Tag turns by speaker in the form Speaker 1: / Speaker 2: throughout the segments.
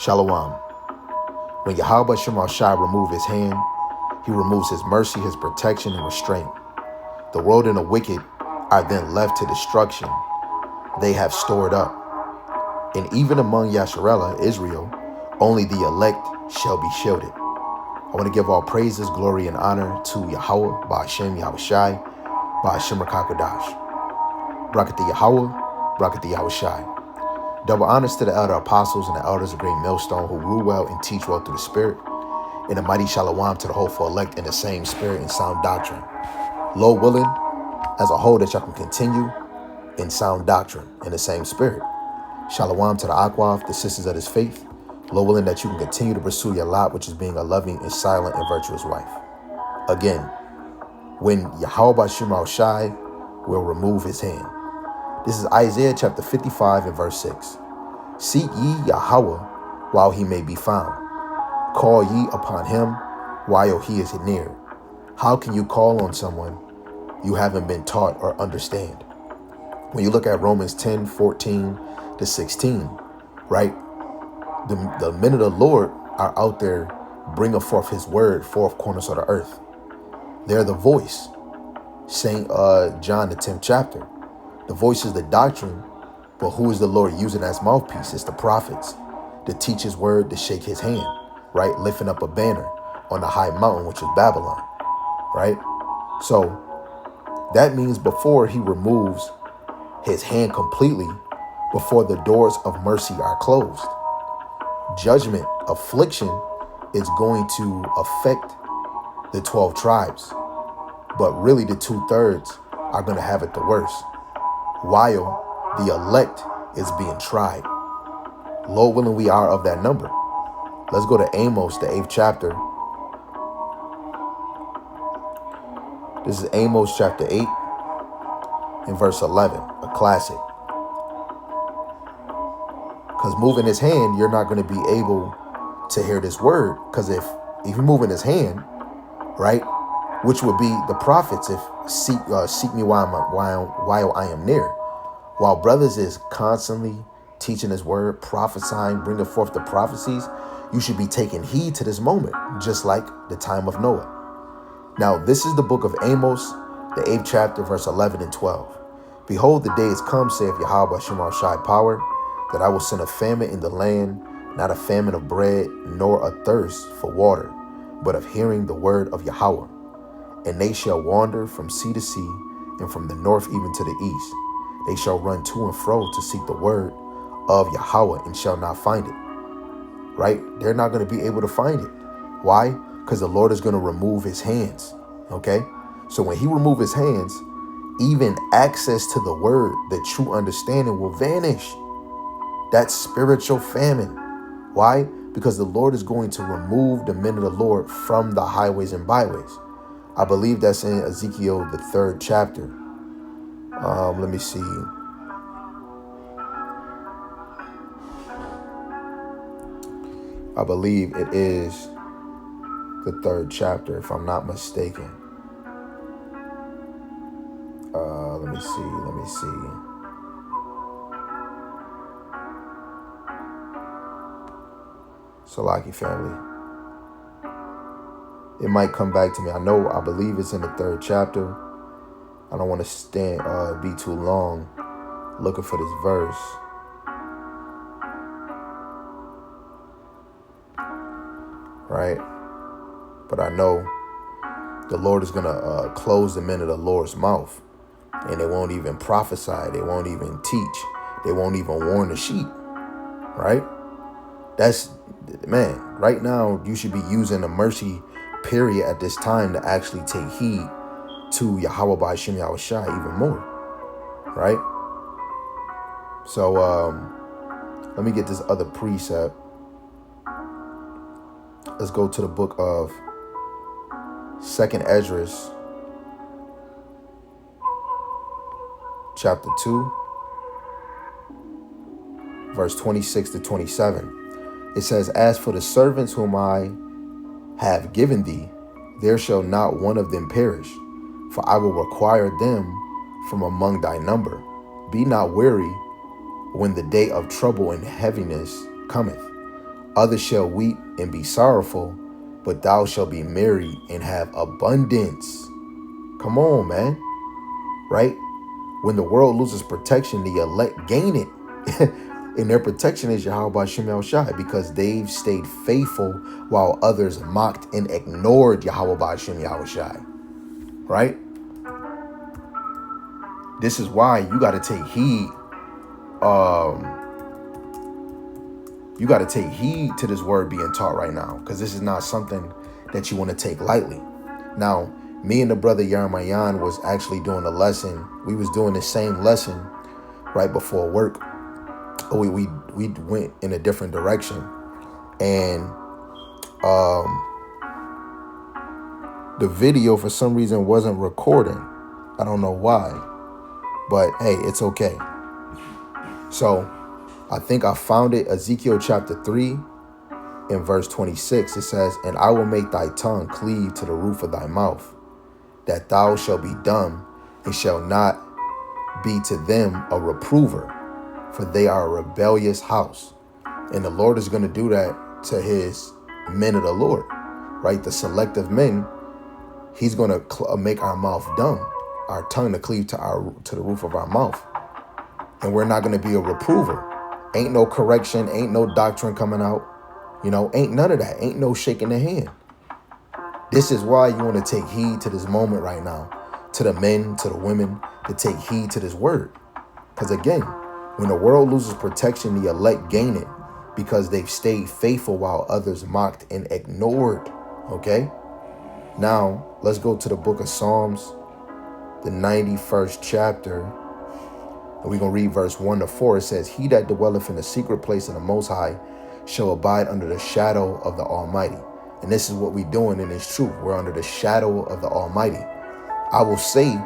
Speaker 1: Shalom. When Yahawashi remove his hand, he removes his mercy, his protection, and restraint. The world and the wicked are then left to destruction. They have stored up. And even among Yasharella, Israel, only the elect shall be shielded. I want to give all praises, glory, and honor to Yahawah, Bahasham, Yahawashi, Bahasham Rakakadash. Bracket the Yahawah, bracket the Yahawashi. Double honors to the elder apostles and the elders of Great Millstone who rule well and teach well through the Spirit. And a mighty shalom to the hopeful elect in the same spirit and sound doctrine. Lord willing, as a whole, that y'all can continue in sound doctrine in the same spirit. Shalom to the Akwaf, the sisters of this faith. Lord willing, that you can continue to pursue your lot, which is being a loving and silent and virtuous wife. Again, when Yahawashi will remove his hand. This is Isaiah chapter 55 and verse 6. Seek ye Yahawah while he may be found. Call ye upon him while he is near. How can you call on someone you haven't been taught or understand? When you look at Romans 10, 14 to 16, right? The men of the Lord are out there bringing forth his word, fourth corners of the earth. They're the voice. St. John, the 10th chapter. The voice is the doctrine, but who is the Lord using as mouthpiece? It's the prophets to teach his word, to shake his hand, right? Lifting up a banner on the high mountain, which is Babylon, right? So that means before he removes his hand completely, before the doors of mercy are closed, judgment, affliction is going to affect the 12 tribes. But really the 2/3 are going to have it the worst, while the elect is being tried. Lord willing, we are of that number. Let's go to Amos, the 8th chapter. This is Amos chapter 8 and verse 11, a classic. Because moving his hand, you're not going to be able to hear this word. Because if you're moving his hand, right, which would be the prophets, if seek me while I am near. While brothers is constantly teaching his word, prophesying, bringing forth the prophecies, you should be taking heed to this moment, just like the time of Noah. Now, this is the book of Amos, the 8th chapter, verse 11 and 12. Behold, the day is come, saith Yahawah Shemar Shai power, that I will send a famine in the land, not a famine of bread, nor a thirst for water, but of hearing the word of Yahawah. And they shall wander from sea to sea, and from the north even to the east. They shall run to and fro to seek the word of Yahawah, and shall not find it. Right? They're not going to be able to find it. Why? Because the Lord is going to remove his hands. Okay? So when he removes his hands, even access to the word, the true understanding will vanish. That's spiritual famine. Why? Because the Lord is going to remove the men of the Lord from the highways and byways. I believe that's in Ezekiel, the 3rd chapter. Let me see. I believe it is the 3rd chapter, if I'm not mistaken. Let me see. Salaki family. It might come back to me. I believe it's in the 3rd chapter. I don't want to be too long looking for this verse. Right? But I know the Lord is going to close the men of the Lord's mouth. And they won't even prophesy. They won't even teach. They won't even warn the sheep. Right? Man, right now you should be using a mercy period at this time to actually take heed to Yahawah Bahasham Yahawashi even more. Right? So let me get this other precept. Let's go to the book of 2nd Esdras, chapter 2, verse 26 to 27. It says, as for the servants whom I have given thee, there shall not one of them perish, for I will require them from among thy number. Be not weary when the day of trouble and heaviness cometh. Others shall weep and be sorrowful, but thou shalt be merry and have abundance. Come on, man. Right? When the world loses protection, the elect gain it. And their protection is Yahawashi, because they've stayed faithful while others mocked and ignored Yahawashi. Right? This is why you got to take heed. You got to take heed to this word being taught right now, because this is not something that you want to take lightly. Now, me and the brother Yarmayan was actually doing a lesson. We was doing the same lesson right before work. We went in a different direction, and the video for some reason wasn't recording. I don't know why, but hey, it's okay. So I think I found it. Ezekiel chapter 3 in verse 26. It says, "And I will make thy tongue cleave to the roof of thy mouth, that thou shalt be dumb, and shall not be to them a reprover, for they are a rebellious house." And the Lord is going to do that to his men of the Lord, right? The selective men. He's going to make our mouth dumb, our tongue to cleave to the roof of our mouth. And we're not going to be a reprover. Ain't no correction, ain't no doctrine coming out. Ain't none of that. Ain't no shaking the hand. This is why you want to take heed to this moment right now, to the men, to the women, to take heed to this word. Because again, when the world loses protection, the elect gain it, because they've stayed faithful while others mocked and ignored. Okay? Now, let's go to the book of Psalms, the 91st chapter. And we're going to read verse 1 to 4. It says, "He that dwelleth in the secret place of the Most High shall abide under the shadow of the Almighty." And this is what we're doing in this truth. We're under the shadow of the Almighty. "I will say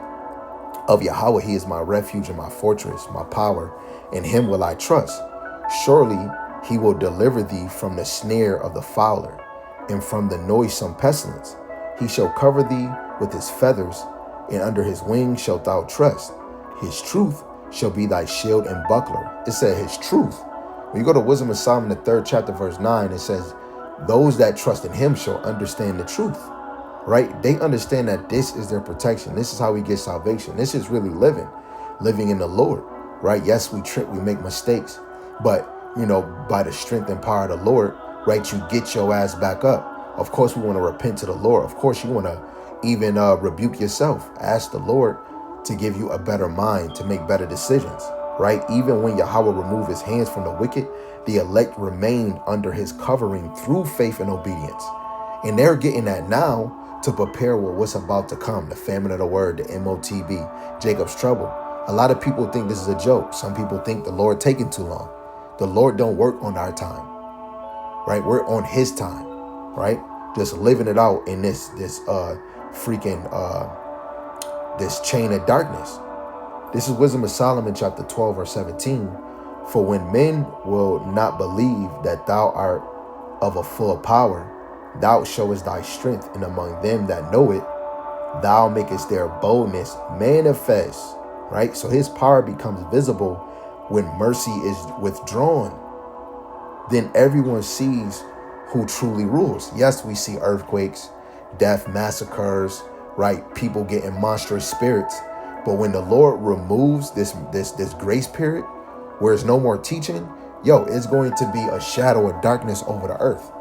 Speaker 1: of Yahawah, he is my refuge and my fortress, my power. In him will I trust. Surely he will deliver thee from the snare of the fowler and from the noisome pestilence. He shall cover thee with his feathers, and under his wings shalt thou trust. His truth shall be thy shield and buckler." It said his truth. When you go to Wisdom of Solomon, the 3rd chapter, verse 9, it says, "Those that trust in him shall understand the truth." Right? They understand that this is their protection. This is how we get salvation. This is really living in the Lord. Right? Yes, we trip, we make mistakes, but by the strength and power of the Lord, right, you get your ass back up. Of course, we want to repent to the Lord. Of course, you want to even rebuke yourself. Ask the Lord to give you a better mind, to make better decisions, right? Even when Yahawah removed his hands from the wicked, the elect remained under his covering through faith and obedience. And they're getting that now to prepare for what's about to come, the famine of the word, the MOTB, Jacob's trouble. A lot of people think this is a joke. Some people think the Lord taking too long. The Lord don't work on our time, right? We're on his time, right? Just living it out in this chain of darkness. This is Wisdom of Solomon, chapter 12, verse 17. "For when men will not believe that thou art of a full power, thou showest thy strength, and among them that know it, thou makest their boldness manifest." Right? So his power becomes visible when mercy is withdrawn. Then everyone sees who truly rules. Yes, we see earthquakes, death, massacres, right? People getting monstrous spirits. But when the Lord removes this grace period, where there's no more teaching, it's going to be a shadow of darkness over the earth.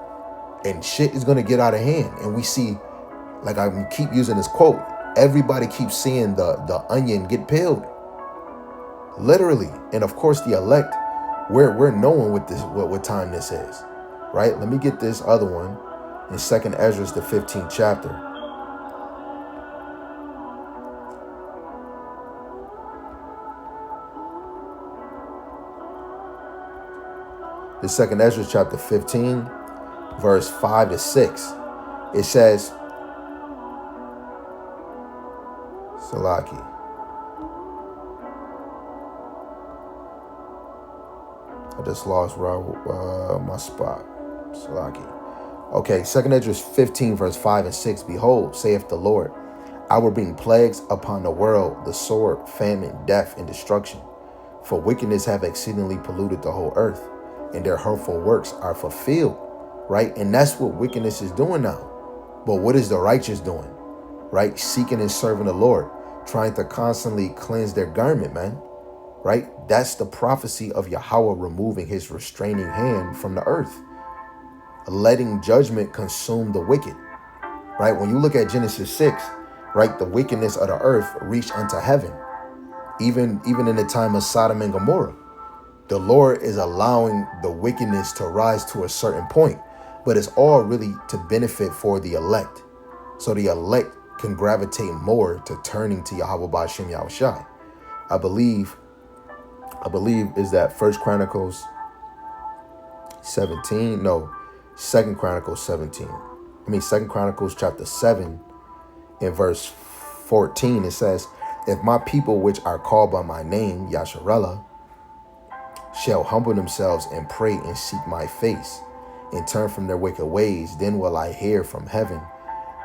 Speaker 1: And shit is going to get out of hand. And we see, like I keep using this quote, everybody keeps seeing the onion get peeled. Literally. And of course, the elect, we're knowing what time this is. Right? Let me get this other one in 2nd Ezra, the 15th chapter. The 2nd Ezra chapter 15, verse 5 to 6. It says, Salaki. I just lost my spot. Salaki. Okay, 2nd Ezra 15, verse 5 and 6. "Behold, saith the Lord, I will bring plagues upon the world, the sword, famine, death, and destruction. For wickedness have exceedingly polluted the whole earth, and their hurtful works are fulfilled, right? And that's what wickedness is doing now. But what is the righteous doing, right? Seeking and serving the Lord, trying to constantly cleanse their garment, man, right? That's the prophecy of Yahawah removing his restraining hand from the earth, letting judgment consume the wicked, right? When you look at Genesis 6, right, the wickedness of the earth reached unto heaven. Even in the time of Sodom and Gomorrah, the Lord is allowing the wickedness to rise to a certain point, but it's all really to benefit for the elect. So the elect can gravitate more to turning to Yahawah Bahasham Yahawashi. I believe is that First Chronicles 17, no, Second Chronicles 17. Second Chronicles chapter 7 in verse 14, it says, if my people which are called by my name, Yasharella, shall humble themselves and pray and seek my face and turn from their wicked ways, then will I hear from heaven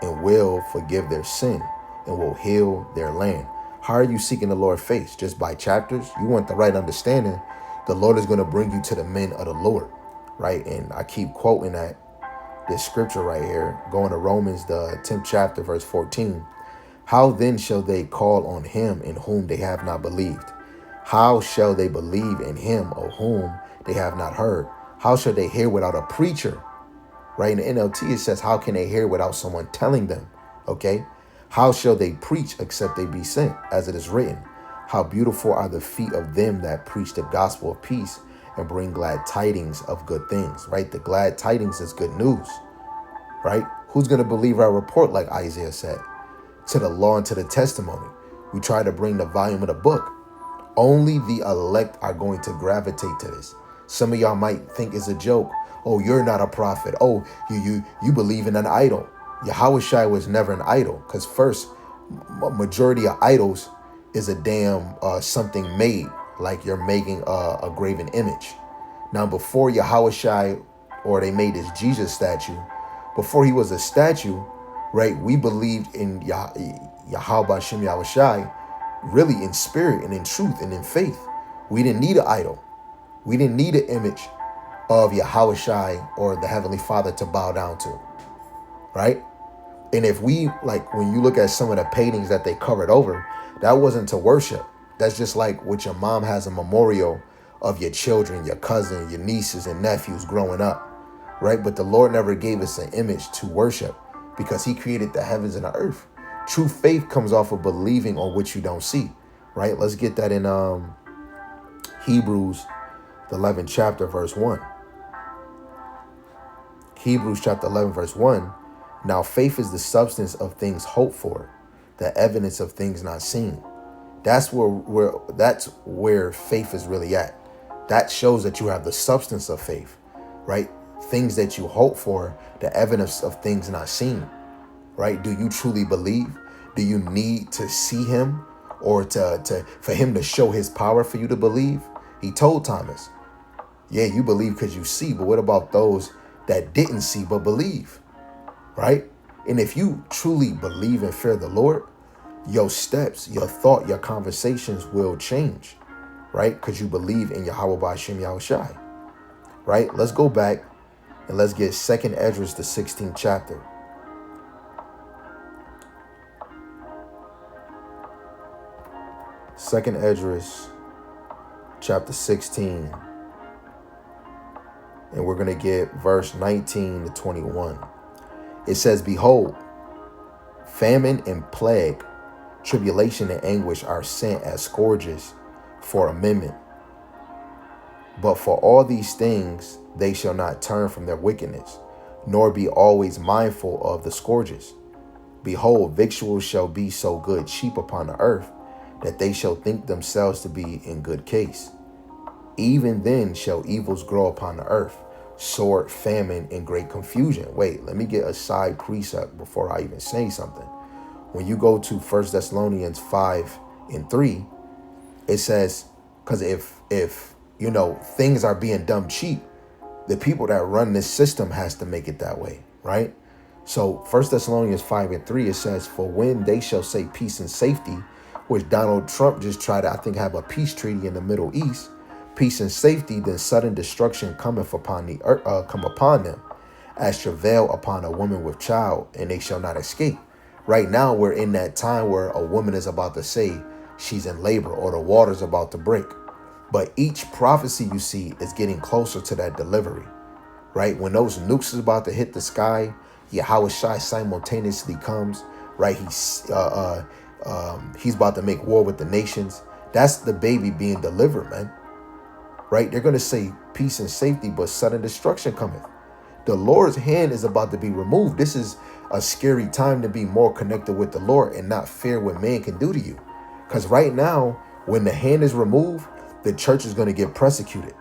Speaker 1: and will forgive their sin and will heal their land. How are you seeking the Lord's face? Just by chapters? You want the right understanding, the Lord is going to bring you to the men of the Lord, right? And I keep quoting this scripture right here, going to Romans, the 10th chapter, verse 14. How then shall they call on him in whom they have not believed? How shall they believe in him of whom they have not heard? How shall they hear without a preacher? Right? In the NLT, it says, how can they hear without someone telling them? Okay. How shall they preach except they be sent? As it is written, how beautiful are the feet of them that preach the gospel of peace and bring glad tidings of good things, right? The glad tidings is good news, right? Who's going to believe our report, like Isaiah said? To the law and to the testimony. We try to bring the volume of the book. Only the elect are going to gravitate to this. Some of y'all might think it's a joke. Oh, you're not a prophet. Oh, you believe in an idol. Yahawashi was never an idol, because first, majority of idols is a damn something made, like you're making a graven image. Now, before Yahawashi, or they made this Jesus statue, before he was a statue, right, we believed in Yahawah Bahasham Yahawashi, really in spirit and in truth and in faith. We didn't need an idol. We didn't need an image of Yahawashi or the Heavenly Father to bow down to, right? And if we, like, when you look at some of the paintings that they covered over, that wasn't to worship. That's just like what your mom has a memorial of your children, your cousin, your nieces and nephews growing up, right? But the Lord never gave us an image to worship because he created the heavens and the earth. True faith comes off of believing on what you don't see, right? Let's get that in Hebrews, the 11th chapter, verse 1. Hebrews chapter 11, verse 1. Now faith is the substance of things hoped for, the evidence of things not seen. That's where faith is really at. That shows that you have the substance of faith, right? Things that you hope for, the evidence of things not seen, right? Do you truly believe? Do you need to see him or for him to show his power for you to believe? He told Thomas, yeah, you believe because you see, but what about those that didn't see but believe, right? And if you truly believe and fear the Lord, your steps, your thought, your conversations will change, right? Because you believe in Yahawah Bahasham Yahawashi, right? Let's go back and let's get 2nd Esdras, the 16th chapter. Second Esdras, chapter 16. And we're going to get verse 19 to 21. It says, behold, famine and plague, tribulation and anguish are sent as scourges for amendment. But for all these things, they shall not turn from their wickedness, nor be always mindful of the scourges. Behold, victuals shall be so good cheap upon the earth, that they shall think themselves to be in good case. Even then shall evils grow upon the earth, sword, famine, and great confusion. Wait, let me get a side precept before I even say something. When you go to 1 Thessalonians 5:3, it says, because if you know things are being done cheap, the people that run this system has to make it that way, right? So 1 Thessalonians 5:3, it says, for when they shall say peace and safety, which Donald Trump just tried to, I think, have a peace treaty in the Middle East, peace and safety, then sudden destruction cometh upon the earth, come upon them, as travail upon a woman with child, and they shall not escape. Right now, we're in that time where a woman is about to say she's in labor or the water's about to break. But each prophecy you see is getting closer to that delivery, right? When those nukes is about to hit the sky, Yahawashi simultaneously comes, right? He's about to make war with the nations. That's the baby being delivered, man, right? They're going to say peace and safety, but sudden destruction cometh. The Lord's hand is about to be removed. This is a scary time to be more connected with the Lord and not fear what man can do to you. Because right now, when the hand is removed, the church is going to get persecuted.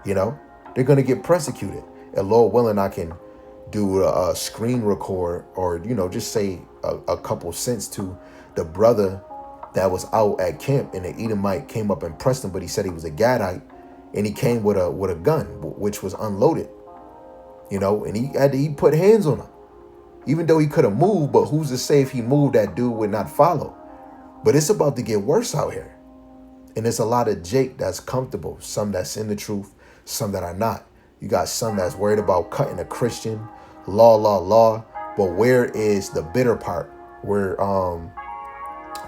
Speaker 1: You know, they're going to get persecuted. And Lord willing, I can do a screen record or, you know, just say a couple cents to the brother that was out at camp and the Edomite came up and pressed him, but he said he was a Gadite and he came with a gun, which was unloaded, you know, and he put hands on him, even though he could have moved. But who's to say if he moved, that dude would not follow? But it's about to get worse out here. And there's a lot of Jake that's comfortable, some that's in the truth, some that are not. You got some that's worried about cutting a Christian, law. But where is the bitter part? Where,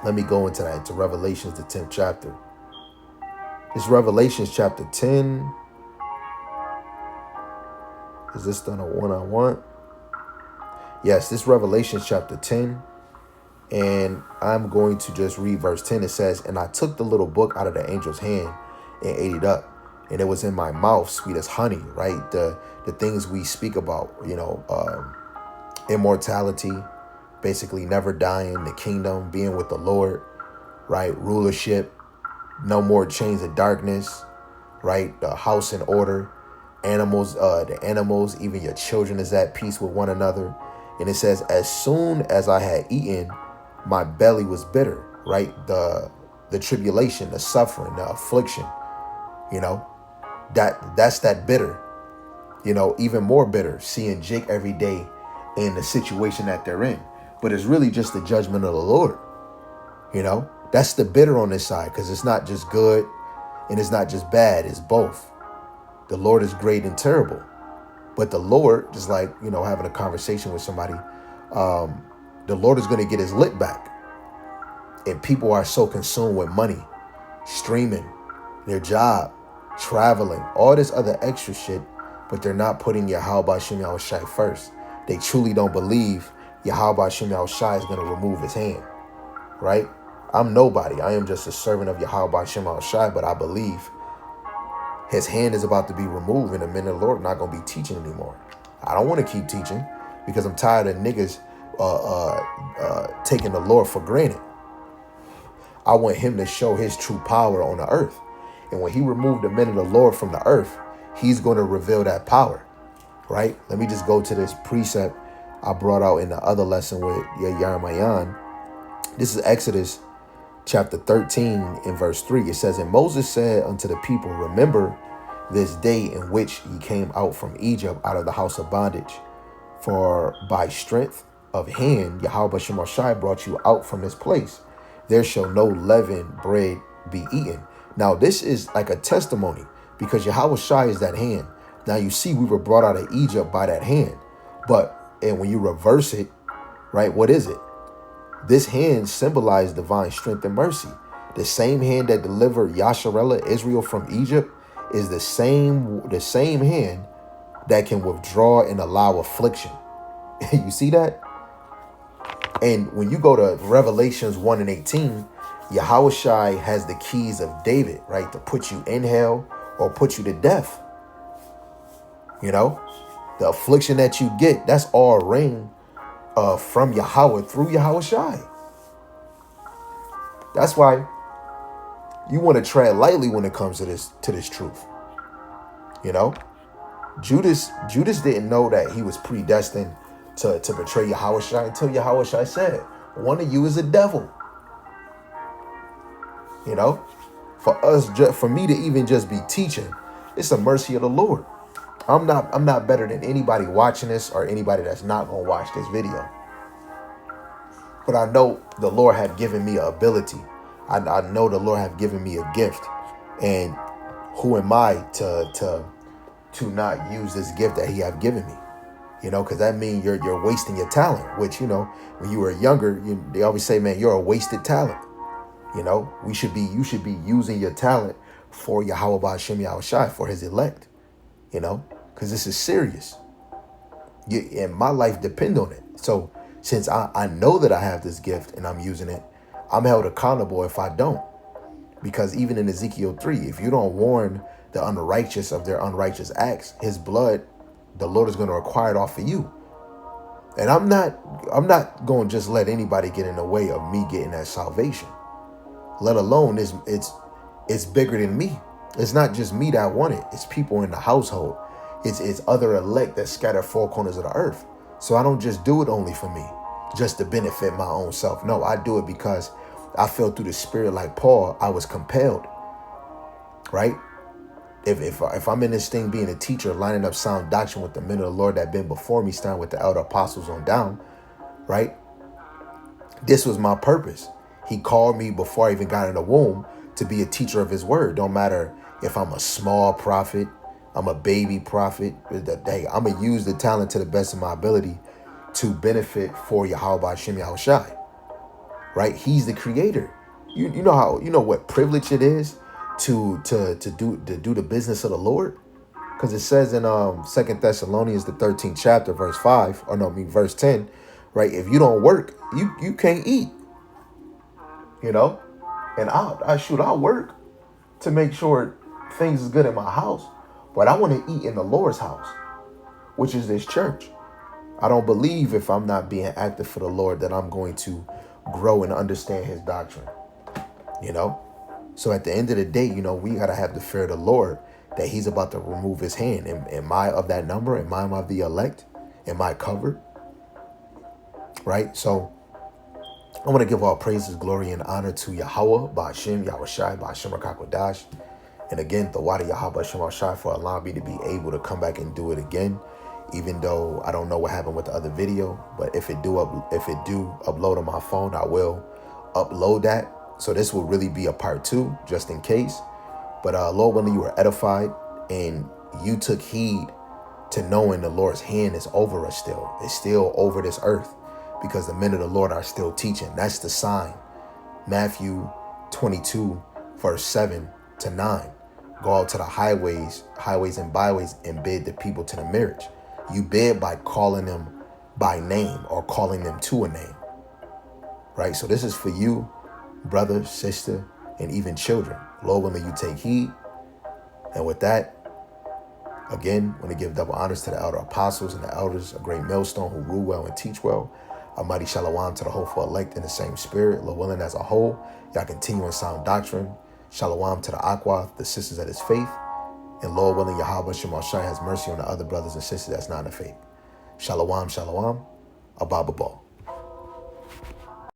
Speaker 1: let me go into that, to Revelations, the 10th chapter. It's Revelations chapter 10. Is this the one I want? Yes, this Revelations chapter 10. And I'm going to just read verse 10. It says, and I took the little book out of the angel's hand and ate it up. And it was in my mouth, sweet as honey, right? The things we speak about, you know, immortality, basically never dying, the kingdom, being with the Lord, right? Rulership, no more chains of darkness, right? The house in order, animals, the animals, even your children is at peace with one another. And it says, as soon as I had eaten, my belly was bitter, right? The tribulation, the suffering, the affliction, you know, that's that bitter, you know, even more bitter, seeing Jake every day in the situation that they're in. But it's really just the judgment of the Lord, you know, that's the bitter on this side, because it's not just good and it's not just bad, it's both. The Lord is great and terrible. But the Lord, just like, you know, having a conversation with somebody, the Lord is going to get his lick back. And people are so consumed with money, streaming, their job, traveling, all this other extra shit, but they're not putting Yahawashi first. They truly don't believe Yahawashi is going to remove his hand, right? I'm nobody. I am just a servant of Yahawashi, but I believe his hand is about to be removed, and the men of the Lord are not going to be teaching anymore. I don't want to keep teaching because I'm tired of niggas taking the Lord for granted. I want him to show his true power on the earth. And when he removed the men of the Lord from the earth, he's going to reveal that power, right? Let me just go to this precept I brought out in the other lesson with Yahawah. This is Exodus chapter 13 and verse 3. It says, and Moses said unto the people, remember this day in which ye came out from Egypt, out of the house of bondage. For by strength of hand, Yahawashi brought you out from this place. There shall no leavened bread be eaten. Now, this is like a testimony, because Yahawashi is that hand. Now, you see, we were brought out of Egypt by that hand. And when you reverse it, right, what is it? This hand symbolized divine strength and mercy. The same hand that delivered Yasharella, Israel, from Egypt is the same hand that can withdraw and allow affliction. You see that? And when you go to Revelations 1 and 18, Yahawashi has the keys of David, right? To put you in hell or put you to death. You know, the affliction that you get, that's all rain from Yahawah through Yahawashi. That's why you want to tread lightly when it comes to this truth. You know, Judas didn't know that he was predestined to betray Yahawashi until Yahawashi said, one of you is a devil. You know, for me to even just be teaching, it's a mercy of the Lord. I'm not better than anybody watching this or anybody that's not going to watch this video. But I know the Lord have given me an ability. I know the Lord have given me a gift. And who am I to not use this gift that he have given me? Because that means you're wasting your talent, which, when you were younger, they always say, man, you're a wasted talent. You should be using your talent for Yahawah, Bahasham, Yahawashi, for his elect, because this is serious. And my life depend on it. So since I know that I have this gift and I'm using it, I'm held accountable if I don't. Because even in Ezekiel 3, if you don't warn the unrighteous of their unrighteous acts, his blood, the Lord is going to require it off of you. And I'm not going to just let anybody get in the way of me getting that salvation. Let alone it's bigger than me. It's not just me that want it. It's people in the household. It's other elect that scatter four corners of the earth. So I don't just do it only for me, just to benefit my own self. No, I do it because I feel through the Spirit, like Paul, I was compelled, right? If I'm in this thing being a teacher, lining up sound doctrine with the men of the Lord that have been before me, starting with the elder apostles on down, right? This was my purpose. He called me before I even got in the womb to be a teacher of his word. Don't matter if I'm a small prophet, I'm a baby prophet. Hey, I'm going to use the talent to the best of my ability to benefit for Yahawah, Bahasham, Yahawashi, right? He's the creator. You know what privilege it is to do the business of the Lord, because it says in 2 Thessalonians the 13th chapter verse 5, verse 10, right? If you don't work, you can't eat. And I'll work to make sure things is good in my house, but I want to eat in the Lord's house, which is this church. I don't believe if I'm not being active for the Lord that I'm going to grow and understand his doctrine. So at the end of the day, we got to have the fear of the Lord, that he's about to remove his hand. Am I of that number? Am I of the elect? Am I covered? Right? So I want to give all praises, glory, and honor to Yahawah, Bahasham, Yahawashi, Bahasham Rakakwadash. And again, the Wadi Yahawah, Bahasham Yahawashi, for allowing me to be able to come back and do it again, even though I don't know what happened with the other video. But if it do upload on my phone, I will upload that. So this will really be a part 2, just in case. But Lord willing, you were edified and you took heed to knowing the Lord's hand is over us still. It's still over this earth, because the men of the Lord are still teaching. That's the sign. Matthew 22, verse 7 to 9. Go out to the highways and byways and bid the people to the marriage. You bid by calling them by name or calling them to a name. Right? So this is for you, brother, sister, and even children. Lord willing, you take heed. And with that, again, I want to give double honors to the elder apostles and the elders, a great millstone who rule well and teach well. A mighty shalom to the hopeful elect in the same spirit. Lord willing, as a whole, y'all continue in sound doctrine. Shalom to the Aqua, the sisters of his faith. And Lord willing, Yahawah Shemashai has mercy on the other brothers and sisters that's not in the faith. Shalom, shalom, abababal.